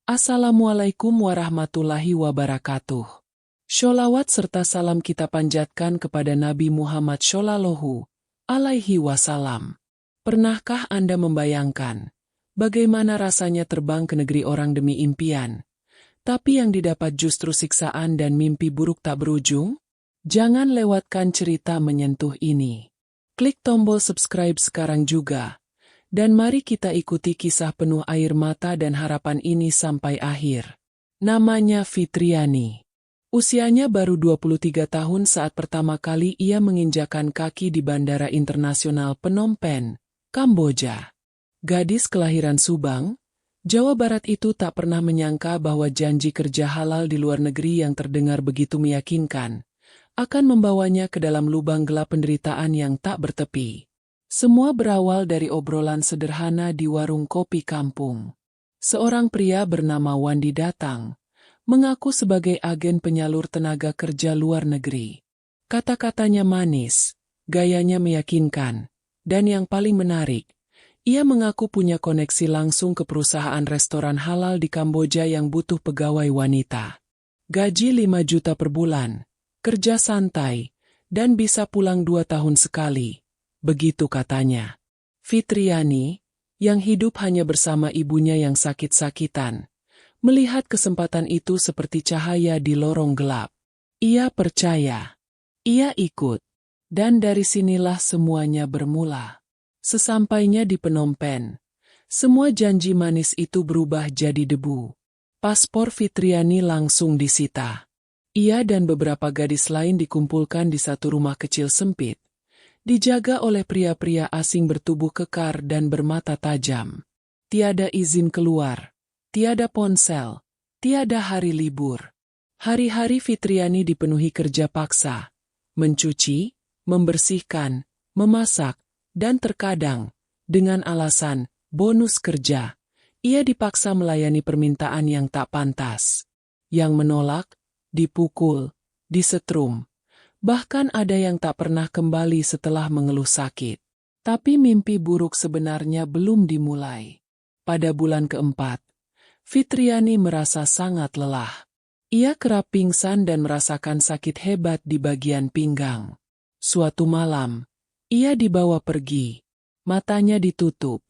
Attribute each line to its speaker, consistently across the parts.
Speaker 1: Assalamualaikum warahmatullahi wabarakatuh. Sholawat serta salam kita panjatkan kepada Nabi Muhammad Shallallahu alaihi wasallam. Pernahkah Anda membayangkan bagaimana rasanya terbang ke negeri orang demi impian, tapi yang didapat justru siksaan dan mimpi buruk tak berujung? Jangan lewatkan cerita menyentuh ini. Klik tombol subscribe sekarang juga. Dan mari kita ikuti kisah penuh air mata dan harapan ini sampai akhir. Namanya Fitriani. Usianya baru 23 tahun saat pertama kali ia menginjakan kaki di Bandara Internasional Phnom Penh, Kamboja. Gadis kelahiran Subang, Jawa Barat itu tak pernah menyangka bahwa janji kerja halal di luar negeri yang terdengar begitu meyakinkan akan membawanya ke dalam lubang gelap penderitaan yang tak bertepi. Semua berawal dari obrolan sederhana di warung kopi kampung. Seorang pria bernama Wandi datang, mengaku sebagai agen penyalur tenaga kerja luar negeri. Kata-katanya manis, gayanya meyakinkan, dan yang paling menarik, ia mengaku punya koneksi langsung ke perusahaan restoran halal di Kamboja yang butuh pegawai wanita. Gaji 5 juta per bulan, kerja santai, dan bisa pulang 2 tahun sekali. Begitu katanya. Fitriani, yang hidup hanya bersama ibunya yang sakit-sakitan, melihat kesempatan itu seperti cahaya di lorong gelap. Ia percaya. Ia ikut. Dan dari sinilah semuanya bermula. Sesampainya di Phnom Penh, semua janji manis itu berubah jadi debu. Paspor Fitriani langsung disita. Ia dan beberapa gadis lain dikumpulkan di satu rumah kecil sempit. Dijaga oleh pria-pria asing bertubuh kekar dan bermata tajam. Tiada izin keluar, tiada ponsel, tiada hari libur. Hari-hari Fitriani dipenuhi kerja paksa, mencuci, membersihkan, memasak, dan terkadang, dengan alasan bonus kerja, ia dipaksa melayani permintaan yang tak pantas. Yang menolak, dipukul, disetrum. Bahkan ada yang tak pernah kembali setelah mengeluh sakit. Tapi mimpi buruk sebenarnya belum dimulai. Pada bulan keempat, Fitriani merasa sangat lelah. Ia kerap pingsan dan merasakan sakit hebat di bagian pinggang. Suatu malam, ia dibawa pergi. Matanya ditutup,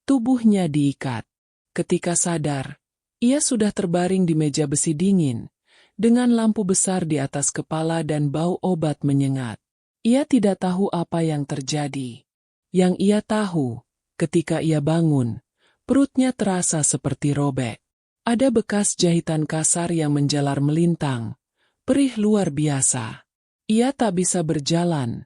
Speaker 1: tubuhnya diikat. Ketika sadar, ia sudah terbaring di meja besi dingin, dengan lampu besar di atas kepala dan bau obat menyengat. Ia tidak tahu apa yang terjadi. Yang ia tahu, ketika ia bangun, perutnya terasa seperti robek. Ada bekas jahitan kasar yang menjalar melintang, perih luar biasa. Ia tak bisa berjalan,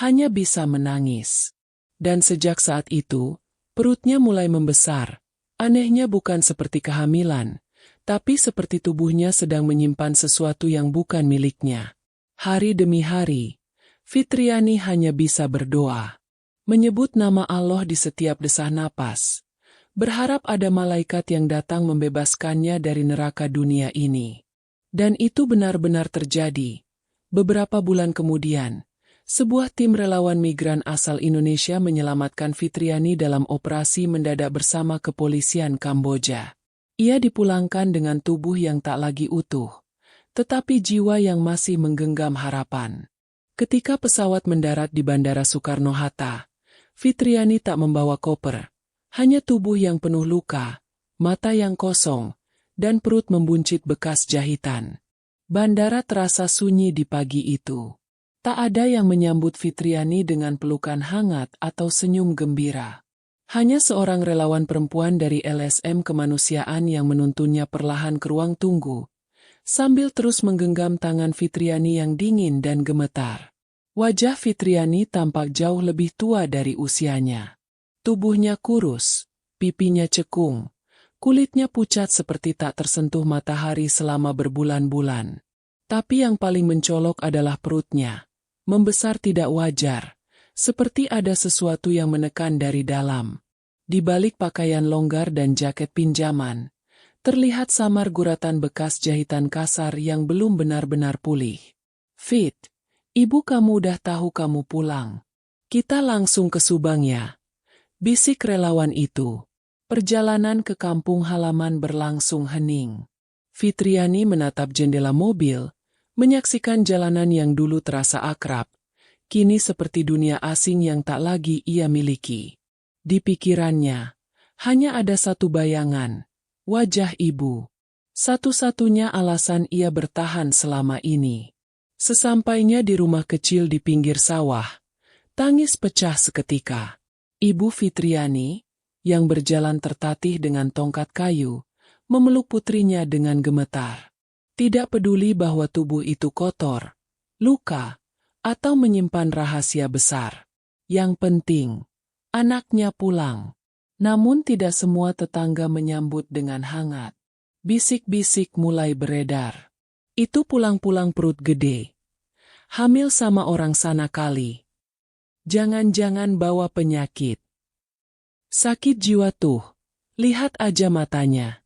Speaker 1: hanya bisa menangis. Dan sejak saat itu, perutnya mulai membesar. Anehnya bukan seperti kehamilan, tapi seperti tubuhnya sedang menyimpan sesuatu yang bukan miliknya. Hari demi hari, Fitriani hanya bisa berdoa, menyebut nama Allah di setiap desah napas, berharap ada malaikat yang datang membebaskannya dari neraka dunia ini. Dan itu benar-benar terjadi. Beberapa bulan kemudian, sebuah tim relawan migran asal Indonesia menyelamatkan Fitriani dalam operasi mendadak bersama kepolisian Kamboja. Ia dipulangkan dengan tubuh yang tak lagi utuh, tetapi jiwa yang masih menggenggam harapan. Ketika pesawat mendarat di Bandara Soekarno-Hatta, Fitriani tak membawa koper, hanya tubuh yang penuh luka, mata yang kosong, dan perut membuncit bekas jahitan. Bandara terasa sunyi di pagi itu. Tak ada yang menyambut Fitriani dengan pelukan hangat atau senyum gembira. Hanya seorang relawan perempuan dari LSM Kemanusiaan yang menuntunnya perlahan ke ruang tunggu, sambil terus menggenggam tangan Fitriani yang dingin dan gemetar. Wajah Fitriani tampak jauh lebih tua dari usianya. Tubuhnya kurus, pipinya cekung, kulitnya pucat seperti tak tersentuh matahari selama berbulan-bulan. Tapi yang paling mencolok adalah perutnya, membesar tidak wajar. Seperti ada sesuatu yang menekan dari dalam. Di balik pakaian longgar dan jaket pinjaman, terlihat samar guratan bekas jahitan kasar yang belum benar-benar pulih. Fit, ibu kamu udah tahu kamu pulang. Kita langsung ke Subang ya. Bisik relawan itu. Perjalanan ke kampung halaman berlangsung hening. Fitriani menatap jendela mobil, menyaksikan jalanan yang dulu terasa akrab, kini seperti dunia asing yang tak lagi ia miliki. Di pikirannya, hanya ada satu bayangan, wajah ibu. Satu-satunya alasan ia bertahan selama ini. Sesampainya di rumah kecil di pinggir sawah, tangis pecah seketika. Ibu Fitriani, yang berjalan tertatih dengan tongkat kayu, memeluk putrinya dengan gemetar. Tidak peduli bahwa tubuh itu kotor, luka, atau menyimpan rahasia besar. Yang penting, anaknya pulang. Namun tidak semua tetangga menyambut dengan hangat. Bisik-bisik mulai beredar. Itu pulang-pulang perut gede. Hamil sama orang sana kali. Jangan-jangan bawa penyakit. Sakit jiwa tuh, lihat aja matanya.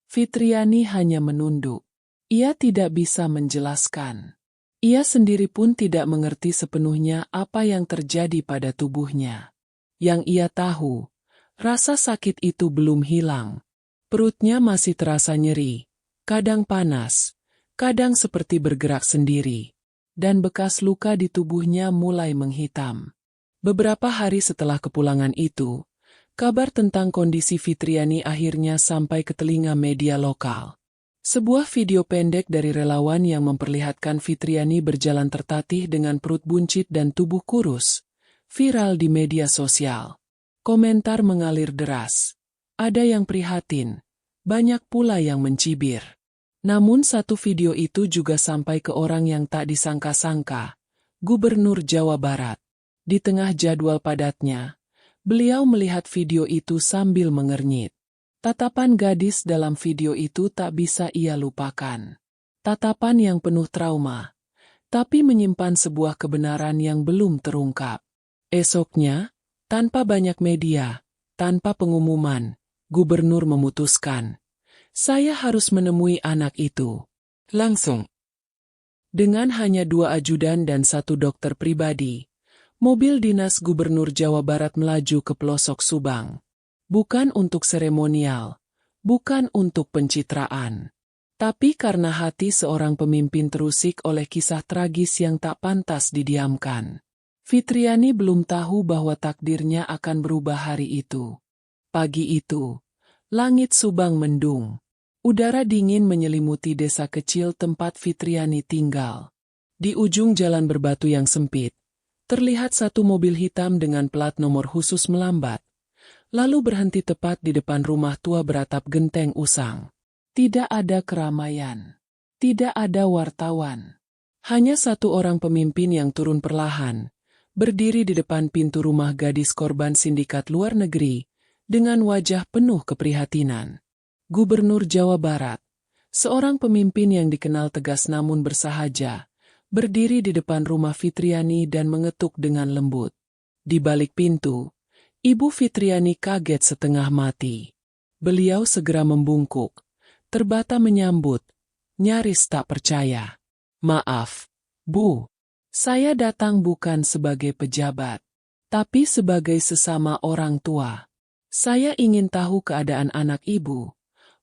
Speaker 1: Fitriani hanya menunduk. Ia tidak bisa menjelaskan. Ia sendiri pun tidak mengerti sepenuhnya apa yang terjadi pada tubuhnya. Yang ia tahu, rasa sakit itu belum hilang. Perutnya masih terasa nyeri, kadang panas, kadang seperti bergerak sendiri. Dan bekas luka di tubuhnya mulai menghitam. Beberapa hari setelah kepulangan itu, kabar tentang kondisi Fitriani akhirnya sampai ke telinga media lokal. Sebuah video pendek dari relawan yang memperlihatkan Fitriani berjalan tertatih dengan perut buncit dan tubuh kurus, viral di media sosial. Komentar mengalir deras. Ada yang prihatin, banyak pula yang mencibir. Namun satu video itu juga sampai ke orang yang tak disangka-sangka, Gubernur Jawa Barat. Di tengah jadwal padatnya, beliau melihat video itu sambil mengernyit. Tatapan gadis dalam video itu tak bisa ia lupakan. Tatapan yang penuh trauma, tapi menyimpan sebuah kebenaran yang belum terungkap. Esoknya, tanpa banyak media, tanpa pengumuman, Gubernur memutuskan, saya harus menemui anak itu. Langsung. Dengan hanya 2 ajudan dan 1 dokter pribadi, mobil dinas Gubernur Jawa Barat melaju ke pelosok Subang. Bukan untuk seremonial, bukan untuk pencitraan. Tapi karena hati seorang pemimpin terusik oleh kisah tragis yang tak pantas didiamkan. Fitriani belum tahu bahwa takdirnya akan berubah hari itu. Pagi itu, langit Subang mendung. Udara dingin menyelimuti desa kecil tempat Fitriani tinggal. Di ujung jalan berbatu yang sempit, terlihat satu mobil hitam dengan plat nomor khusus melambat, lalu berhenti tepat di depan rumah tua beratap genteng usang. Tidak ada keramaian. Tidak ada wartawan. Hanya satu orang pemimpin yang turun perlahan, berdiri di depan pintu rumah gadis korban sindikat luar negeri, dengan wajah penuh keprihatinan. Gubernur Jawa Barat, seorang pemimpin yang dikenal tegas namun bersahaja, berdiri di depan rumah Fitriani dan mengetuk dengan lembut. Di balik pintu, Ibu Fitriani kaget setengah mati. Beliau segera membungkuk, terbata menyambut, nyaris tak percaya. Maaf, Bu. Saya datang bukan sebagai pejabat, tapi sebagai sesama orang tua. Saya ingin tahu keadaan anak Ibu,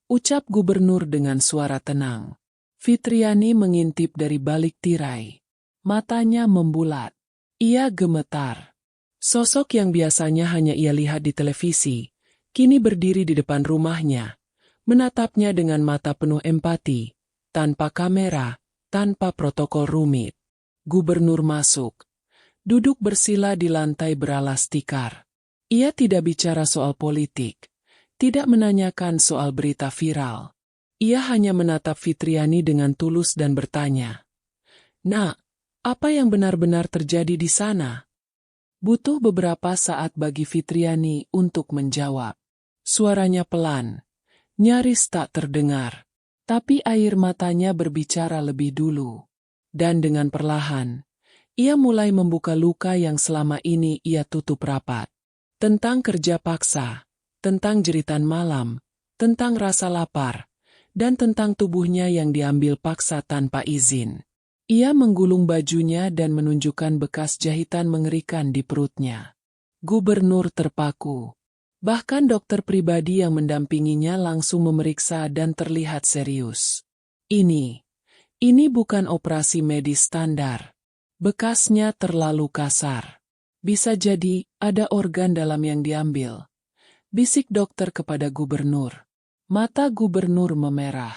Speaker 1: ucap Gubernur dengan suara tenang. Fitriani mengintip dari balik tirai. Matanya membulat. Ia gemetar. Sosok yang biasanya hanya ia lihat di televisi, kini berdiri di depan rumahnya, menatapnya dengan mata penuh empati, tanpa kamera, tanpa protokol rumit. Gubernur masuk. Duduk bersila di lantai beralas tikar. Ia tidak bicara soal politik. Tidak menanyakan soal berita viral. Ia hanya menatap Fitriani dengan tulus dan bertanya, "Nak, apa yang benar-benar terjadi di sana?" Butuh beberapa saat bagi Fitriani untuk menjawab. Suaranya pelan, nyaris tak terdengar. Tapi air matanya berbicara lebih dulu. Dan dengan perlahan, ia mulai membuka luka yang selama ini ia tutup rapat. Tentang kerja paksa, tentang jeritan malam, tentang rasa lapar, dan tentang tubuhnya yang diambil paksa tanpa izin. Ia menggulung bajunya dan menunjukkan bekas jahitan mengerikan di perutnya. Gubernur terpaku. Bahkan dokter pribadi yang mendampinginya langsung memeriksa dan terlihat serius. Ini bukan operasi medis standar. Bekasnya terlalu kasar. Bisa jadi ada organ dalam yang diambil. Bisik dokter kepada gubernur. Mata gubernur memerah.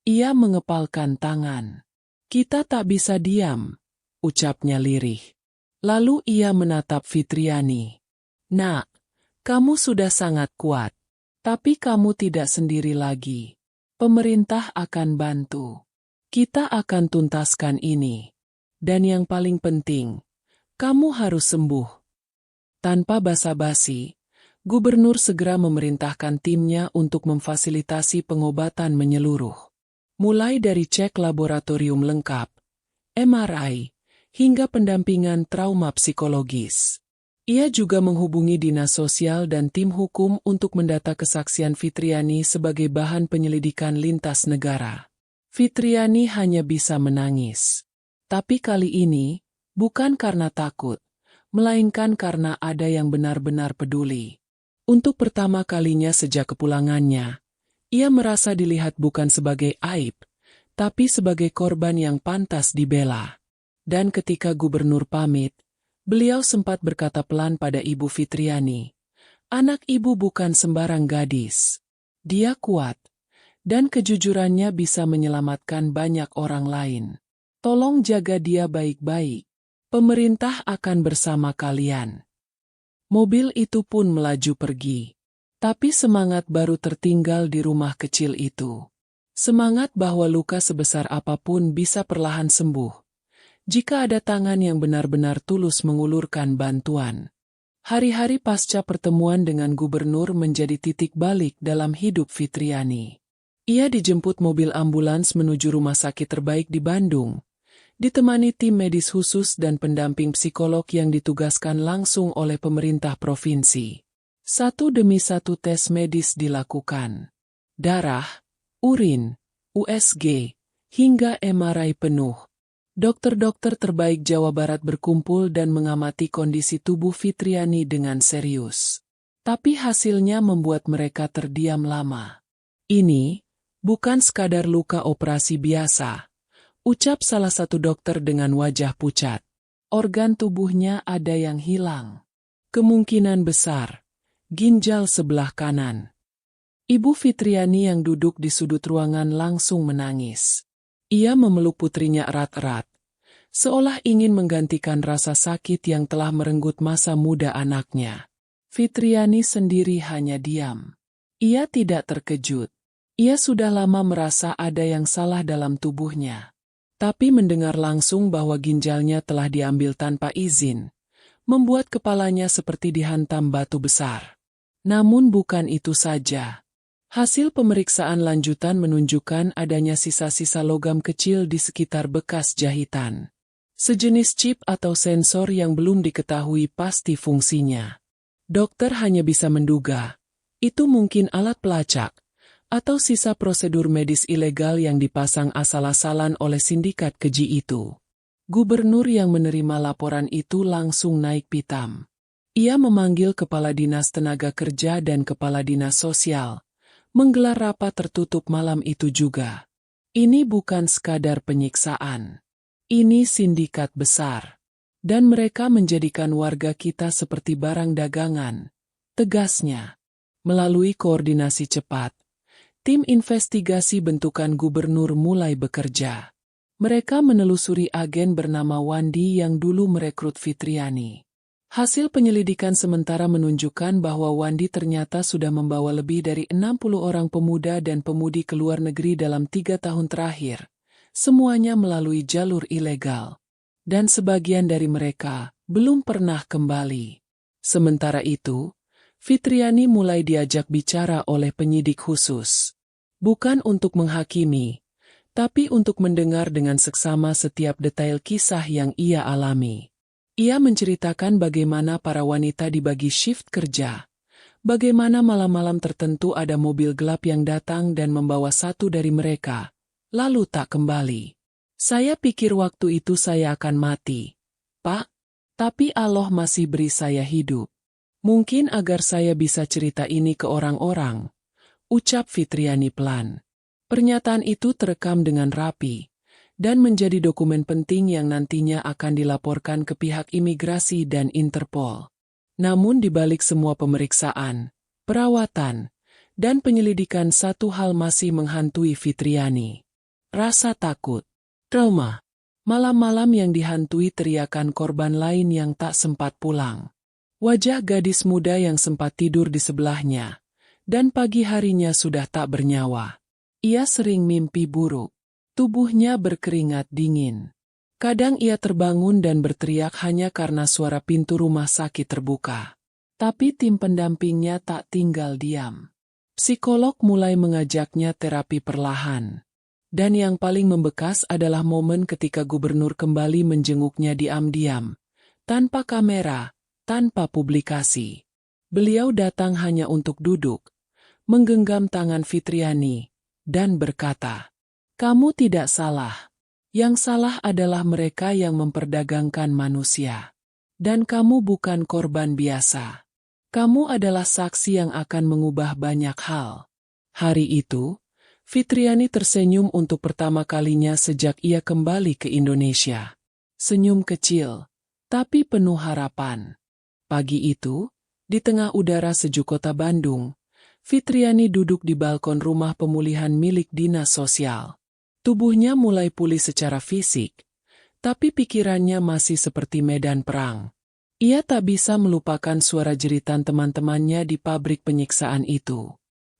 Speaker 1: Ia mengepalkan tangan. Kita tak bisa diam, ucapnya lirih. Lalu ia menatap Fitriani. Nak, kamu sudah sangat kuat. Tapi kamu tidak sendiri lagi. Pemerintah akan bantu. Kita akan tuntaskan ini. Dan yang paling penting, kamu harus sembuh. Tanpa basa-basi, gubernur segera memerintahkan timnya untuk memfasilitasi pengobatan menyeluruh. Mulai dari cek laboratorium lengkap, MRI, hingga pendampingan trauma psikologis. Ia juga menghubungi dinas sosial dan tim hukum untuk mendata kesaksian Fitriani sebagai bahan penyelidikan lintas negara. Fitriani hanya bisa menangis. Tapi kali ini, bukan karena takut, melainkan karena ada yang benar-benar peduli. Untuk pertama kalinya sejak kepulangannya, ia merasa dilihat bukan sebagai aib, tapi sebagai korban yang pantas dibela. Dan ketika gubernur pamit, beliau sempat berkata pelan pada Ibu Fitriani, "Anak ibu bukan sembarang gadis. Dia kuat, dan kejujurannya bisa menyelamatkan banyak orang lain. Tolong jaga dia baik-baik. Pemerintah akan bersama kalian." Mobil itu pun melaju pergi. Tapi semangat baru tertinggal di rumah kecil itu. Semangat bahwa luka sebesar apapun bisa perlahan sembuh jika ada tangan yang benar-benar tulus mengulurkan bantuan. Hari-hari pasca pertemuan dengan gubernur menjadi titik balik dalam hidup Fitriani. Ia dijemput mobil ambulans menuju rumah sakit terbaik di Bandung, ditemani tim medis khusus dan pendamping psikolog yang ditugaskan langsung oleh pemerintah provinsi. Satu demi satu tes medis dilakukan. Darah, urin, USG, hingga MRI penuh. Dokter-dokter terbaik Jawa Barat berkumpul dan mengamati kondisi tubuh Fitriani dengan serius. Tapi hasilnya membuat mereka terdiam lama. "Ini bukan sekadar luka operasi biasa," ucap salah satu dokter dengan wajah pucat. "Organ tubuhnya ada yang hilang. Kemungkinan besar ginjal sebelah kanan." Ibu Fitriani yang duduk di sudut ruangan langsung menangis. Ia memeluk putrinya erat-erat, seolah ingin menggantikan rasa sakit yang telah merenggut masa muda anaknya. Fitriani sendiri hanya diam. Ia tidak terkejut. Ia sudah lama merasa ada yang salah dalam tubuhnya. Tapi mendengar langsung bahwa ginjalnya telah diambil tanpa izin, membuat kepalanya seperti dihantam batu besar. Namun bukan itu saja. Hasil pemeriksaan lanjutan menunjukkan adanya sisa-sisa logam kecil di sekitar bekas jahitan. Sejenis chip atau sensor yang belum diketahui pasti fungsinya. Dokter hanya bisa menduga, itu mungkin alat pelacak, atau sisa prosedur medis ilegal yang dipasang asal-asalan oleh sindikat keji itu. Gubernur yang menerima laporan itu langsung naik pitam. Ia memanggil Kepala Dinas Tenaga Kerja dan Kepala Dinas Sosial, menggelar rapat tertutup malam itu juga. Ini bukan sekadar penyiksaan. Ini sindikat besar. Dan mereka menjadikan warga kita seperti barang dagangan, tegasnya. Melalui koordinasi cepat, tim investigasi bentukan gubernur mulai bekerja. Mereka menelusuri agen bernama Wandi yang dulu merekrut Fitriani. Hasil penyelidikan sementara menunjukkan bahwa Wandi ternyata sudah membawa lebih dari 60 orang pemuda dan pemudi ke luar negeri dalam 3 tahun terakhir. Semuanya melalui jalur ilegal. Dan sebagian dari mereka belum pernah kembali. Sementara itu, Fitriani mulai diajak bicara oleh penyidik khusus. Bukan untuk menghakimi, tapi untuk mendengar dengan seksama setiap detail kisah yang ia alami. Ia menceritakan bagaimana para wanita dibagi shift kerja, bagaimana malam-malam tertentu ada mobil gelap yang datang dan membawa satu dari mereka, lalu tak kembali. "Saya pikir waktu itu saya akan mati, Pak, tapi Allah masih beri saya hidup." Mungkin agar saya bisa cerita ini ke orang-orang, ucap Fitriani pelan. Pernyataan itu terekam dengan rapi, dan menjadi dokumen penting yang nantinya akan dilaporkan ke pihak imigrasi dan Interpol. Namun di balik semua pemeriksaan, perawatan, dan penyelidikan satu hal masih menghantui Fitriani. Rasa takut, trauma, malam-malam yang dihantui teriakan korban lain yang tak sempat pulang. Wajah gadis muda yang sempat tidur di sebelahnya, dan pagi harinya sudah tak bernyawa. Ia sering mimpi buruk. Tubuhnya berkeringat dingin. Kadang ia terbangun dan berteriak hanya karena suara pintu rumah sakit terbuka. Tapi tim pendampingnya tak tinggal diam. Psikolog mulai mengajaknya terapi perlahan. Dan yang paling membekas adalah momen ketika gubernur kembali menjenguknya diam-diam. Tanpa kamera, tanpa publikasi. Beliau datang hanya untuk duduk, menggenggam tangan Fitriani, dan berkata, "Kamu tidak salah. Yang salah adalah mereka yang memperdagangkan manusia. Dan kamu bukan korban biasa. Kamu adalah saksi yang akan mengubah banyak hal." Hari itu, Fitriani tersenyum untuk pertama kalinya sejak ia kembali ke Indonesia. Senyum kecil, tapi penuh harapan. Pagi itu, di tengah udara sejuk kota Bandung, Fitriani duduk di balkon rumah pemulihan milik dinas sosial. Tubuhnya mulai pulih secara fisik, tapi pikirannya masih seperti medan perang. Ia tak bisa melupakan suara jeritan teman-temannya di pabrik penyiksaan itu.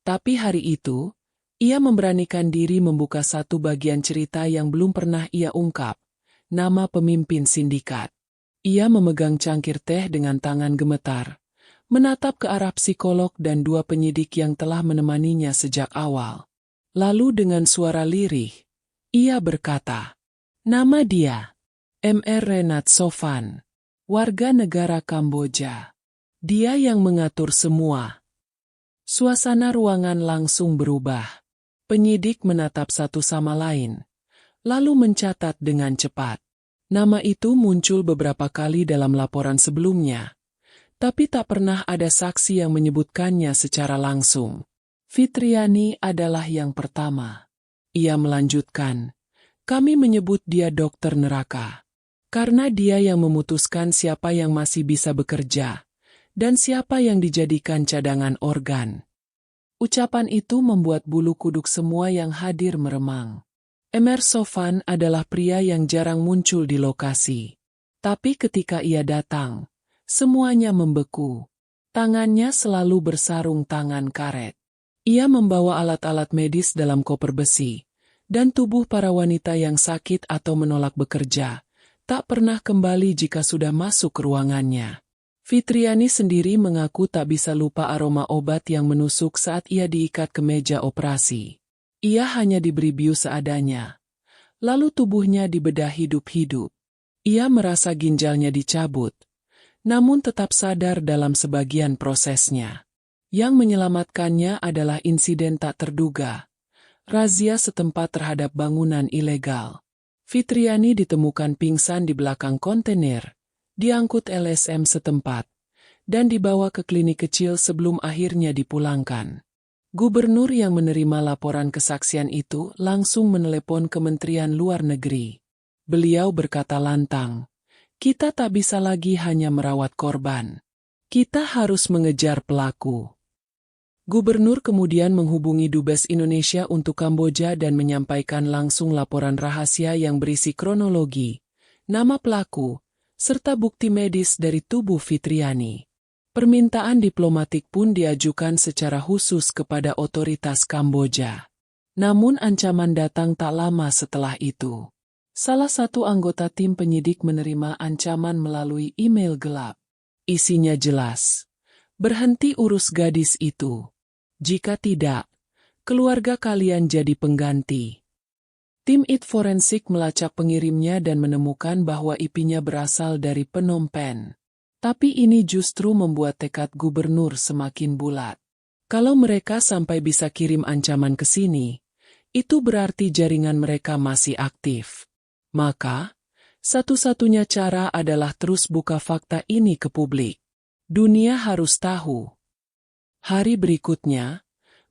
Speaker 1: Tapi hari itu, ia memberanikan diri membuka satu bagian cerita yang belum pernah ia ungkap, nama pemimpin sindikat. Ia memegang cangkir teh dengan tangan gemetar, menatap ke arah psikolog dan dua penyidik yang telah menemaninya sejak awal. Lalu dengan suara lirih, ia berkata, "Nama dia, Mr. Renat Sofan, warga negara Kamboja. Dia yang mengatur semua." Suasana ruangan langsung berubah. Penyidik menatap satu sama lain, lalu mencatat dengan cepat. Nama itu muncul beberapa kali dalam laporan sebelumnya, tapi tak pernah ada saksi yang menyebutkannya secara langsung. Fitriani adalah yang pertama. Ia melanjutkan, "Kami menyebut dia dokter neraka. Karena dia yang memutuskan siapa yang masih bisa bekerja, dan siapa yang dijadikan cadangan organ." Ucapan itu membuat bulu kuduk semua yang hadir meremang. Mr. Sofan adalah pria yang jarang muncul di lokasi. Tapi ketika ia datang, semuanya membeku. Tangannya selalu bersarung tangan karet. Ia membawa alat-alat medis dalam koper besi, dan tubuh para wanita yang sakit atau menolak bekerja tak pernah kembali jika sudah masuk ke ruangannya. Fitriani sendiri mengaku tak bisa lupa aroma obat yang menusuk saat ia diikat ke meja operasi. Ia hanya diberi bius seadanya. Lalu tubuhnya dibedah hidup-hidup. Ia merasa ginjalnya dicabut, namun tetap sadar dalam sebagian prosesnya. Yang menyelamatkannya adalah insiden tak terduga. Razia setempat terhadap bangunan ilegal. Fitriani ditemukan pingsan di belakang kontainer, diangkut LSM setempat, dan dibawa ke klinik kecil sebelum akhirnya dipulangkan. Gubernur yang menerima laporan kesaksian itu langsung menelepon Kementerian Luar Negeri. Beliau berkata lantang, "Kita tak bisa lagi hanya merawat korban. Kita harus mengejar pelaku." Gubernur kemudian menghubungi Dubes Indonesia untuk Kamboja dan menyampaikan langsung laporan rahasia yang berisi kronologi, nama pelaku, serta bukti medis dari tubuh Fitriani. Permintaan diplomatik pun diajukan secara khusus kepada otoritas Kamboja. Namun ancaman datang tak lama setelah itu. Salah satu anggota tim penyidik menerima ancaman melalui email gelap. Isinya jelas, "Berhenti urus gadis itu. Jika tidak, keluarga kalian jadi pengganti." Tim IT forensik melacak pengirimnya dan menemukan bahwa IP-nya berasal dari Phnom Penh. Tapi ini justru membuat tekad gubernur semakin bulat. Kalau mereka sampai bisa kirim ancaman ke sini, itu berarti jaringan mereka masih aktif. Maka, satu-satunya cara adalah terus buka fakta ini ke publik. Dunia harus tahu. Hari berikutnya,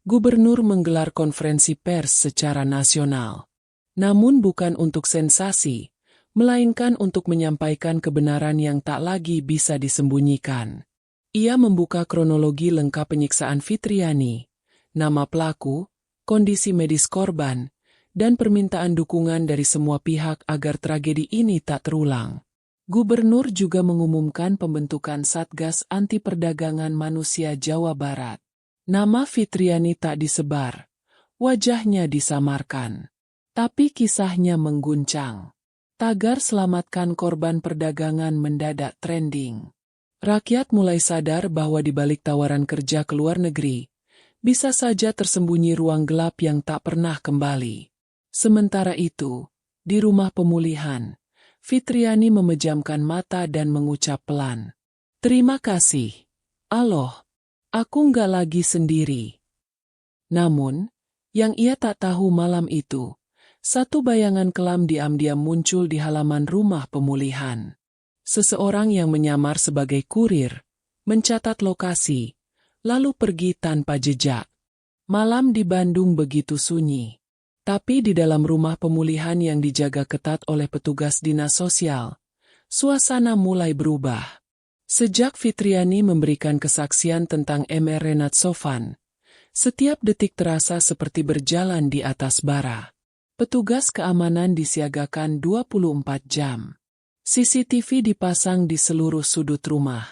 Speaker 1: gubernur menggelar konferensi pers secara nasional. Namun bukan untuk sensasi, melainkan untuk menyampaikan kebenaran yang tak lagi bisa disembunyikan. Ia membuka kronologi lengkap penyiksaan Fitriani, nama pelaku, kondisi medis korban, dan permintaan dukungan dari semua pihak agar tragedi ini tak terulang. Gubernur juga mengumumkan pembentukan Satgas Anti Perdagangan Manusia Jawa Barat. Nama Fitriani tak disebar, wajahnya disamarkan. Tapi kisahnya mengguncang. Tagar selamatkan korban perdagangan mendadak trending. Rakyat mulai sadar bahwa di balik tawaran kerja ke luar negeri, bisa saja tersembunyi ruang gelap yang tak pernah kembali. Sementara itu, di rumah pemulihan, Fitriani memejamkan mata dan mengucap pelan. Terima kasih, Allah. Aku nggak lagi sendiri. Namun, yang ia tak tahu malam itu, satu bayangan kelam diam-diam muncul di halaman rumah pemulihan. Seseorang yang menyamar sebagai kurir, mencatat lokasi, lalu pergi tanpa jejak. Malam di Bandung begitu sunyi. Tapi di dalam rumah pemulihan yang dijaga ketat oleh petugas dinas sosial, suasana mulai berubah. Sejak Fitriani memberikan kesaksian tentang Mr. Renat Sofan, setiap detik terasa seperti berjalan di atas bara. Petugas keamanan disiagakan 24 jam. CCTV dipasang di seluruh sudut rumah.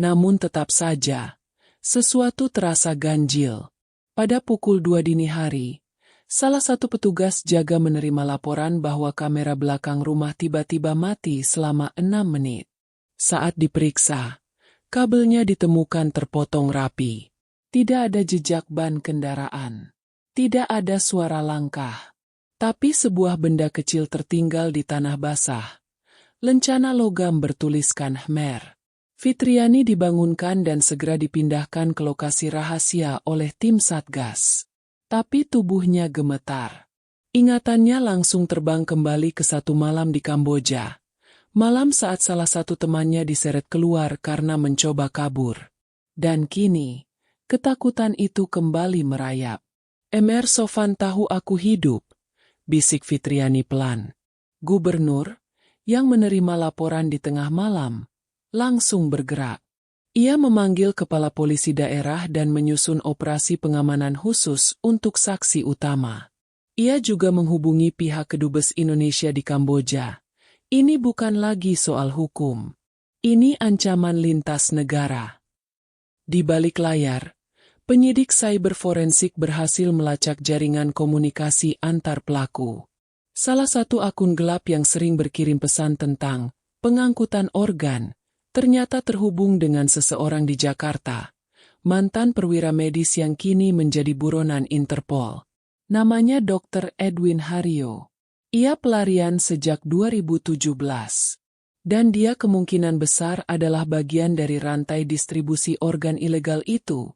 Speaker 1: Namun tetap saja, sesuatu terasa ganjil. Pada pukul 2 dini hari, salah satu petugas jaga menerima laporan bahwa kamera belakang rumah tiba-tiba mati selama 6 menit. Saat diperiksa, kabelnya ditemukan terpotong rapi. Tidak ada jejak ban kendaraan. Tidak ada suara langkah. Tapi sebuah benda kecil tertinggal di tanah basah. Lencana logam bertuliskan Mr. Fitriani dibangunkan dan segera dipindahkan ke lokasi rahasia oleh tim Satgas. Tapi tubuhnya gemetar. Ingatannya langsung terbang kembali ke satu malam di Kamboja. Malam saat salah satu temannya diseret keluar karena mencoba kabur. Dan kini, ketakutan itu kembali merayap. Mr. Sofan tahu aku hidup, bisik Fitriani pelan. Gubernur, yang menerima laporan di tengah malam, langsung bergerak. Ia memanggil kepala polisi daerah dan menyusun operasi pengamanan khusus untuk saksi utama. Ia juga menghubungi pihak Kedubes Indonesia di Kamboja. Ini bukan lagi soal hukum. Ini ancaman lintas negara. Di balik layar, penyidik cyber forensik berhasil melacak jaringan komunikasi antar pelaku. Salah satu akun gelap yang sering berkirim pesan tentang pengangkutan organ, ternyata terhubung dengan seseorang di Jakarta, mantan perwira medis yang kini menjadi buronan Interpol. Namanya Dr. Edwin Haryo. Ia pelarian sejak 2017. Dan dia kemungkinan besar adalah bagian dari rantai distribusi organ ilegal itu,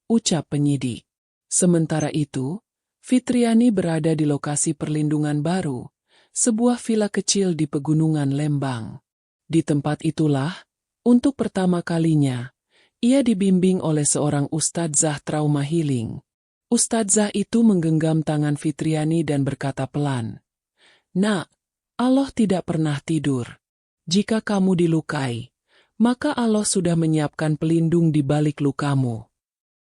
Speaker 1: ucap penyidik. Sementara itu, Fitriani berada di lokasi perlindungan baru, sebuah villa kecil di pegunungan Lembang. Di tempat itulah, untuk pertama kalinya, ia dibimbing oleh seorang ustadzah trauma healing. Ustadzah itu menggenggam tangan Fitriani dan berkata pelan, "Nak, Allah tidak pernah tidur. Jika kamu dilukai, maka Allah sudah menyiapkan pelindung di balik lukamu."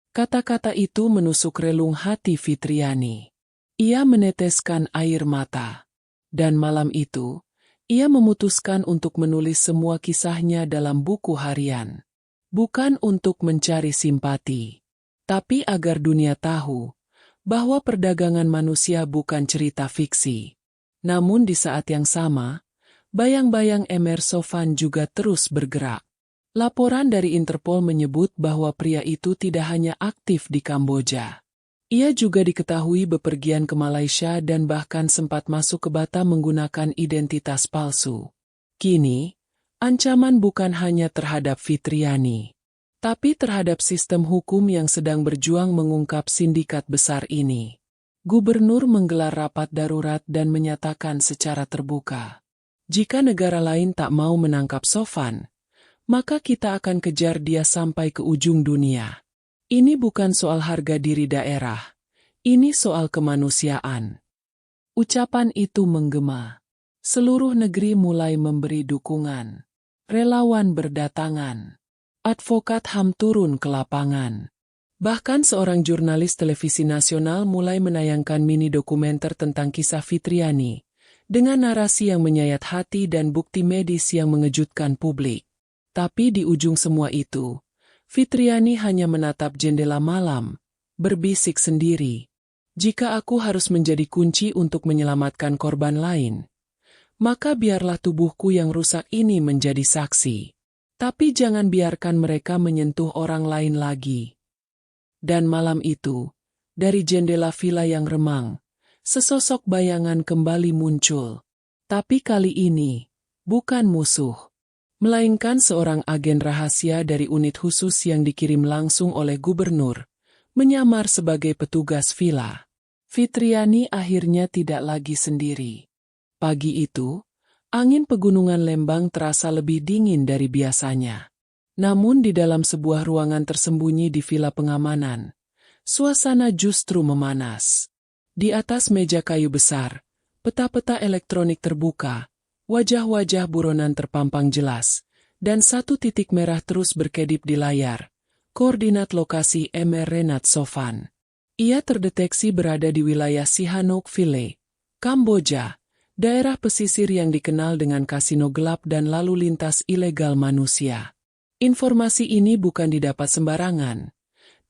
Speaker 1: Kata-kata itu menusuk relung hati Fitriani. Ia meneteskan air mata. Dan malam itu, ia memutuskan untuk menulis semua kisahnya dalam buku harian. Bukan untuk mencari simpati, tapi agar dunia tahu bahwa perdagangan manusia bukan cerita fiksi. Namun di saat yang sama, bayang-bayang Mr. Sofan juga terus bergerak. Laporan dari Interpol menyebut bahwa pria itu tidak hanya aktif di Kamboja. Ia juga diketahui bepergian ke Malaysia dan bahkan sempat masuk ke Batam menggunakan identitas palsu. Kini, ancaman bukan hanya terhadap Fitriani, tapi terhadap sistem hukum yang sedang berjuang mengungkap sindikat besar ini. Gubernur menggelar rapat darurat dan menyatakan secara terbuka, jika negara lain tak mau menangkap Sofan, maka kita akan kejar dia sampai ke ujung dunia. Ini bukan soal harga diri daerah, ini soal kemanusiaan." Ucapan itu menggema. Seluruh negeri mulai memberi dukungan. Relawan berdatangan. Advokat HAM turun ke lapangan. Bahkan seorang jurnalis televisi nasional mulai menayangkan mini dokumenter tentang kisah Fitriani, dengan narasi yang menyayat hati dan bukti medis yang mengejutkan publik. Tapi di ujung semua itu, Fitriani hanya menatap jendela malam, berbisik sendiri. "Jika aku harus menjadi kunci untuk menyelamatkan korban lain, maka biarlah tubuhku yang rusak ini menjadi saksi. Tapi jangan biarkan mereka menyentuh orang lain lagi." Dan malam itu, dari jendela villa yang remang, sesosok bayangan kembali muncul. Tapi kali ini, bukan musuh, melainkan seorang agen rahasia dari unit khusus yang dikirim langsung oleh gubernur, menyamar sebagai petugas villa. Fitriani akhirnya tidak lagi sendiri. Pagi itu, angin pegunungan Lembang terasa lebih dingin dari biasanya. Namun di dalam sebuah ruangan tersembunyi di villa pengamanan, suasana justru memanas. Di atas meja kayu besar, peta-peta elektronik terbuka, wajah-wajah buronan terpampang jelas, dan satu titik merah terus berkedip di layar. Koordinat lokasi Mr. Renat Sofan. Ia terdeteksi berada di wilayah Sihanouk Ville, Kamboja, daerah pesisir yang dikenal dengan kasino gelap dan lalu lintas ilegal manusia. Informasi ini bukan didapat sembarangan,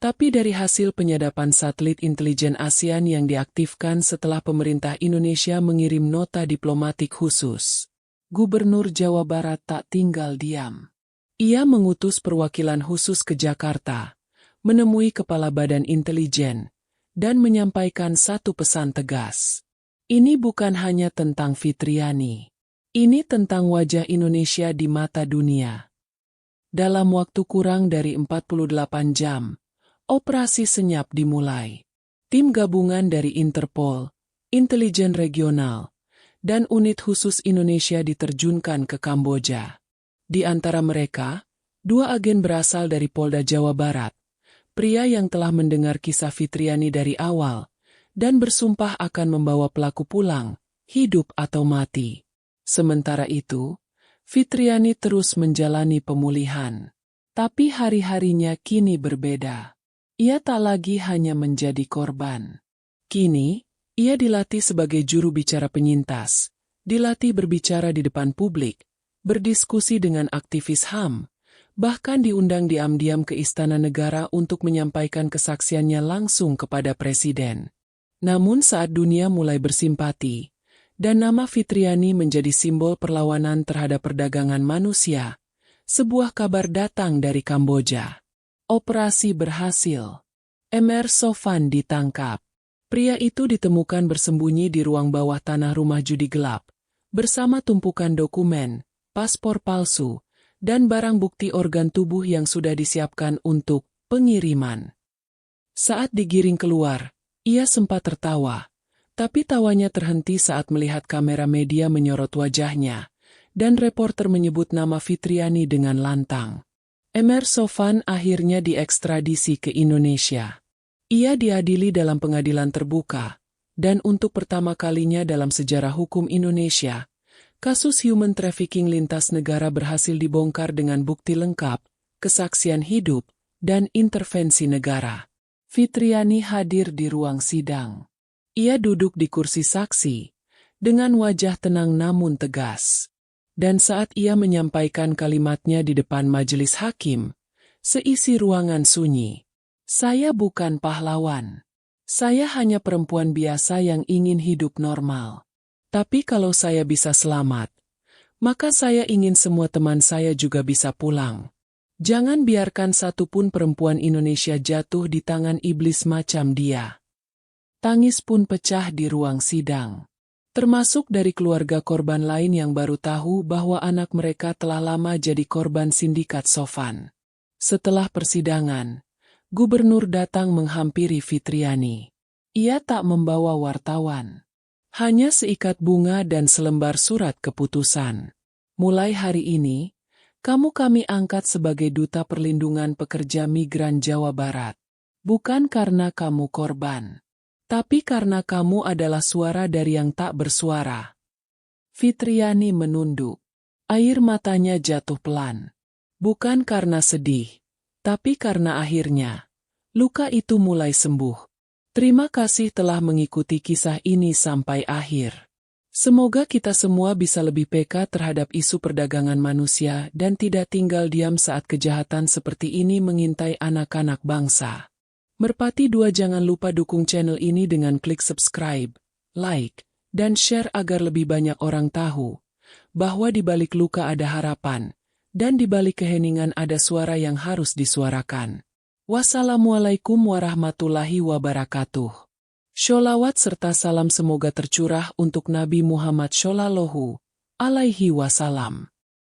Speaker 1: tapi dari hasil penyadapan satelit intelijen ASEAN yang diaktifkan setelah pemerintah Indonesia mengirim nota diplomatik khusus. Gubernur Jawa Barat tak tinggal diam. Ia mengutus perwakilan khusus ke Jakarta, menemui Kepala Badan Intelijen, dan menyampaikan satu pesan tegas. Ini bukan hanya tentang Fitriani. Ini tentang wajah Indonesia di mata dunia. Dalam waktu kurang dari 48 jam, operasi senyap dimulai. Tim gabungan dari Interpol, Intelijen Regional, dan unit khusus Indonesia diterjunkan ke Kamboja. Di antara mereka, 2 agen berasal dari Polda Jawa Barat, pria yang telah mendengar kisah Fitriani dari awal, dan bersumpah akan membawa pelaku pulang, hidup atau mati. Sementara itu, Fitriani terus menjalani pemulihan. Tapi hari-harinya kini berbeda. Ia tak lagi hanya menjadi korban. Kini, ia dilatih sebagai juru bicara penyintas, dilatih berbicara di depan publik, berdiskusi dengan aktivis HAM, bahkan diundang diam-diam ke Istana Negara untuk menyampaikan kesaksiannya langsung kepada Presiden. Namun saat dunia mulai bersimpati, dan nama Fitriani menjadi simbol perlawanan terhadap perdagangan manusia, sebuah kabar datang dari Kamboja. Operasi berhasil. Mr. Sofan ditangkap. Pria itu ditemukan bersembunyi di ruang bawah tanah rumah judi gelap, bersama tumpukan dokumen, paspor palsu, dan barang bukti organ tubuh yang sudah disiapkan untuk pengiriman. Saat digiring keluar, ia sempat tertawa. Tapi tawanya terhenti saat melihat kamera media menyorot wajahnya, dan reporter menyebut nama Fitriani dengan lantang. Mr. Sofan akhirnya diekstradisi ke Indonesia. Ia diadili dalam pengadilan terbuka, dan untuk pertama kalinya dalam sejarah hukum Indonesia, kasus human trafficking lintas negara berhasil dibongkar dengan bukti lengkap, kesaksian hidup, dan intervensi negara. Fitriani hadir di ruang sidang. Ia duduk di kursi saksi, dengan wajah tenang namun tegas. Dan saat ia menyampaikan kalimatnya di depan majelis hakim, seisi ruangan sunyi. "Saya bukan pahlawan. Saya hanya perempuan biasa yang ingin hidup normal. Tapi kalau saya bisa selamat, maka saya ingin semua teman saya juga bisa pulang. Jangan biarkan satupun perempuan Indonesia jatuh di tangan iblis macam dia." Tangis pun pecah di ruang sidang. Termasuk dari keluarga korban lain yang baru tahu bahwa anak mereka telah lama jadi korban sindikat Sofan. Setelah persidangan, gubernur datang menghampiri Fitriani. Ia tak membawa wartawan. Hanya seikat bunga dan selembar surat keputusan. "Mulai hari ini, Kamu kami angkat sebagai Duta Perlindungan Pekerja Migran Jawa Barat. Bukan karena kamu korban, tapi karena kamu adalah suara dari yang tak bersuara. Fitriani menunduk. Air matanya jatuh pelan. Bukan karena sedih, tapi karena akhirnya luka itu mulai sembuh. Terima kasih telah mengikuti kisah ini sampai akhir. Semoga kita semua bisa lebih peka terhadap isu perdagangan manusia dan tidak tinggal diam saat kejahatan seperti ini mengintai anak-anak bangsa. Merpati 2 jangan lupa dukung channel ini dengan klik subscribe, like, dan share agar lebih banyak orang tahu bahwa di balik luka ada harapan, dan di balik keheningan ada suara yang harus disuarakan. Wassalamualaikum warahmatullahi wabarakatuh. Sholawat serta salam semoga tercurah untuk Nabi Muhammad Shallallahu Alaihi Wasallam.